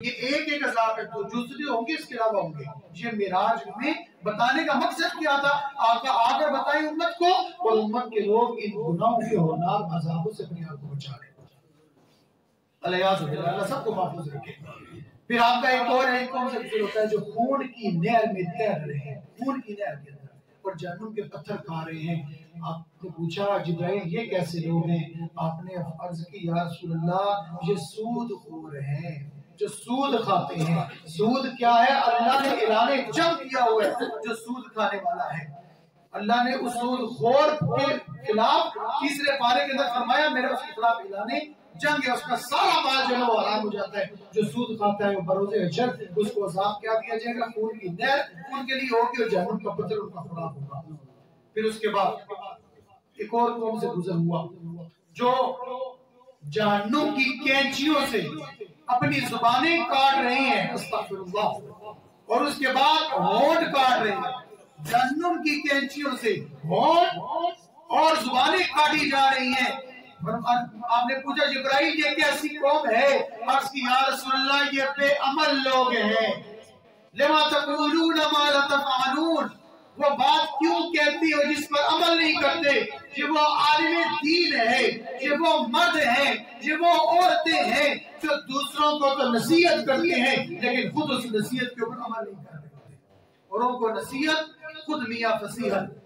یہ ایک ایک عذاب ہے تو دوسرے ہوں گے، اس کے علاوہ ہوں گے۔ یہ معراج میں بتانے کا مقصد کیا تھا؟ آقا آ کر بتائیں امت کو، اور امت کے لوگ ان گناہوں کے ہولناک عذابوں سے اپنے آپ کو بچا لیں۔ اللہ سب کو محفوظ رکھے۔ پھر آپ کا ایک اور ہے، کون سا ذکر ہوتا ہے جو خون کی نہر میں تیر رہے ہیں، خون کی نہر کے اندر اور جہنم کے پتھر کھا رہے ہیں۔ آپ نے پوچھا جبرائیل یہ کیسے لوگ ہیں؟ آپ نے عرض کی یا رسول اللہ یہ سود خور ہیں جو سود کھاتے ہیں۔ سود کیا ہے؟ اللہ نے اعلان جنگ کیا ہوا ہے جو سود کھانے والا ہے۔ اللہ نے اس سود خور کے خلاف تیسرے پارے کے اندر فرمایا میرے اس کے خلاف اعلان جنگ ہے، اس کا سارا مال جو ہے وہ حرام ہو جاتا ہے۔ جو سود کھاتا ہے وہ بروز حشر اس کو عذاب کیا دیا جائے گا؟ خون کی نہر ان کے لیے ہوگی اور جہنم کا پتھر ان کا خوراک ہوگا۔ پھر اس کے بعد ایک اور قوم سے گزر ہوا جو جہنم کی کینچیوں سے اپنی زبانیں کاٹ رہے ہیں، استغفر اللہ، اور اس کے بعد ہونٹ کاٹ رہے ہیں۔ جہنم کی کینچیوں سے ہونٹ اور زبانیں کاٹی جا رہی ہیں۔ آپ نے پوچھا جبرائیل یہ کیسی قوم ہے؟ عرض کی یا رسول اللہ یہ بے عمل لوگ ہیں۔ لما تقولون ما لا تفعلون، وہ بات کیوں کہتی ہو جس پر عمل نہیں کرتے؟ یہ وہ عالم دین ہے، یہ وہ مرد ہیں، یہ وہ عورتیں ہیں جو دوسروں کو تو نصیحت کرتے ہیں لیکن خود اس نصیحت کے اوپر عمل نہیں کرتے، اوروں کو نصیحت خود میاں فصیحت۔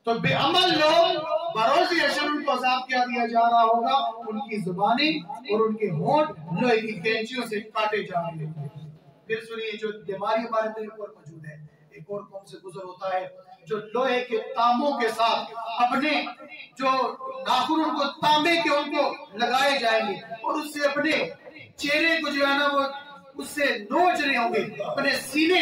تو بے عمل لوگ بروز حشر ان کو عذاب کیا دیا جا رہا ہوگا؟ ان کی زبانیں اور ان کے ہونٹ لوہے کی کینچیوں سے کاٹے جا رہے ہوں گے۔ پھر سنیے جو بیماری ہمارے دل پر موجود ہے، ایک اور قوم سے گزر ہوتا ہے جو لوہے کے تانبوں کے ساتھ اپنے جو ناخن ان کو تانبے کے ان کو لگائے جائیں گے اور اس سے اپنے چہرے کو جو ہے نا وہ اس سے نوچ رہے ہوں گے، اپنے سینے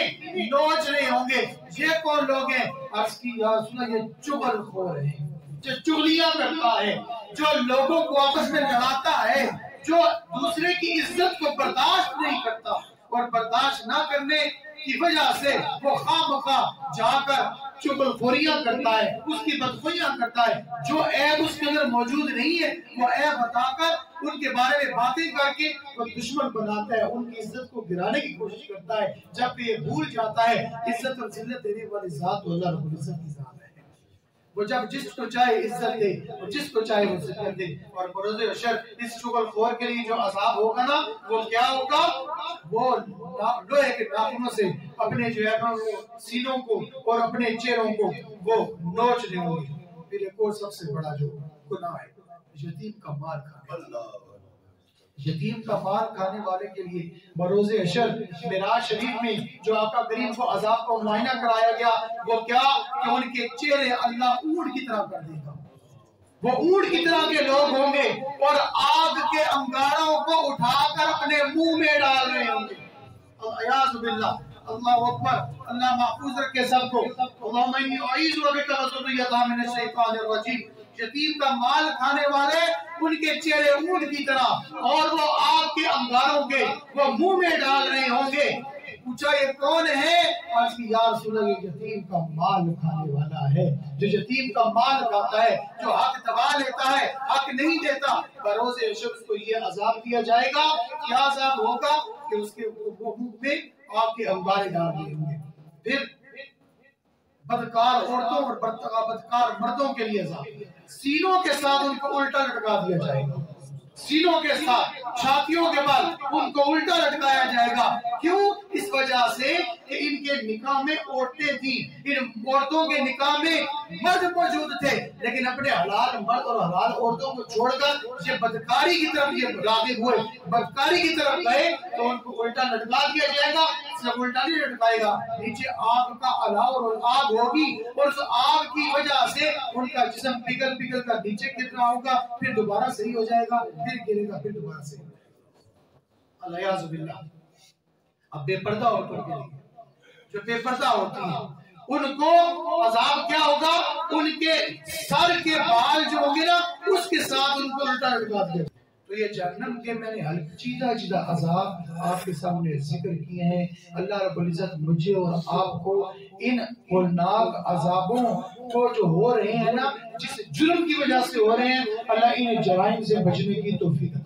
نوچ رہے ہوں گے۔ یہ کون لوگ ہیں؟ عرض کی یا رسول اللہ یہ چغل خور ہیں، جو چغلیاں کرتا ہے، جو لوگوں کو آپس میں لڑاتا ہے، جو دوسرے کی عزت کو برداشت نہیں کرتا اور برداشت نہ کرنے کی وجہ سے وہ خواہ مخواہ جا کر چغل خوریاں کرتا ہے، اس کی بدخویاں کرتا ہے۔ جو عیب اس کے اندر موجود نہیں ہے وہ عیب بتا کر ان کے بارے میں باتیں کر کے وہ دشمن بناتا ہے، ان کی عزت کو گرانے کی کوشش کرتا ہے۔ جب یہ بھول جاتا ہے عزت اور ذلت دینے والی ذات تو اللہ رب العزت کی ذات ہے، وہ جب جس کو چاہے عزت دے اور جس کو چاہے وہ ذلت دے۔ اور بروز حشر اس چغل خور کے لیے جو عذاب ہوگا نا وہ کیا ہوگا؟ وہ لوہے کے ناخنوں سے اپنے جو ہے نا سینوں کو اور اپنے چہروں کو وہ نوچ رہے ہوں گے۔ پھر ایک اور سب سے بڑا جو گناہ ہے یتیم کا مال کھانا۔ یتیم کا مال کھانے والے کے لیے بروز حشر معراج شریف میں جو آقا کریم کو عذاب کا معائنہ کرایا گیا وہ کیا کہ ان کے چہرے اللہ اونٹ کی طرح کر دے گا، وہ اونٹ کی طرح کے لوگ ہوں گے اور آگ کے انگاروں کو اٹھا کر اپنے منہ میں ڈال رہے ہوں گے۔ اعوذ باللہ، اللہ اکبر، اللہ محفوظ رکھے سب کو۔ اللہم انی اعوذ بک وذریتہ من الشیطان الرجیم۔ یتیم کا مال کھانے والے ان کے چہرے اونٹ کی طرح اور وہ آگ کے انگاروں کے وہ منہ میں ڈال رہے ہوں گے۔ پوچھا یہ کون ہے؟ آج کی یا رسول اللہ یہ یتیم کا مال کھانے والا ہے، جو یتیم کا مال کھاتا ہے، جو حق دبا لیتا ہے، حق نہیں دیتا۔ بروز حشر اس کو یہ عذاب دیا جائے گا، کیا عذاب ہوگا کہ اس کے منہ میں آگ کے انگارے ڈال دیے ہوں گے۔ پھر بدکار عورتوں اور بدکار مردوں کے لیے عذاب، سینوں کے ساتھ ان کو الٹا لٹکا دیا جائے گا، سینوں کے ساتھ چھاتیوں کے بل ان کو الٹا لٹکایا جائے گا۔ کیوں؟ اس وجہ سے کہ ان کے نکاح میں عورتیں تھیں، ان عورتوں کے نکاح میں مرد موجود تھے لیکن اپنے حلال مرد اور حلال عورتوں کو چھوڑ کر یہ بدکاری کی طرف یہ راغب ہوئے، بدکاری کی طرف گئے تو ان کو الٹا لٹکا دیا جائے گا۔ صرف الٹا نہیں لٹکائے گا، نیچے آگ کا الاؤ اور آگ ہوگی اور اس آگ کی وجہ سے ان کا جسم پگھل پگھل کر نیچے گر رہا ہوگا، پھر دوبارہ صحیح ہو جائے گا، پھر گرے گا، پھر دوبارہ صحیح ہو جائے گا۔ الیاذ باللہ۔ اب بے پردہ عورتوں کے لیے جو بے پردہ ہوتی ہیں ان کو عذاب کیا ہوگا؟ ان کے سر کے بال جو ہوں گے نا اس کے ساتھ ان کو الٹا لٹکا دیا۔ تو یہ جہنم کے میں نے چیدہ عذاب آپ کے سامنے ذکر کیے ہیں۔ اللہ رب العزت مجھے اور آپ کو ان ہولناک عذابوں کو جو ہو رہے ہیں نا، جس جرم کی وجہ سے ہو رہے ہیں، اللہ ان جرائم سے بچنے کی توفیق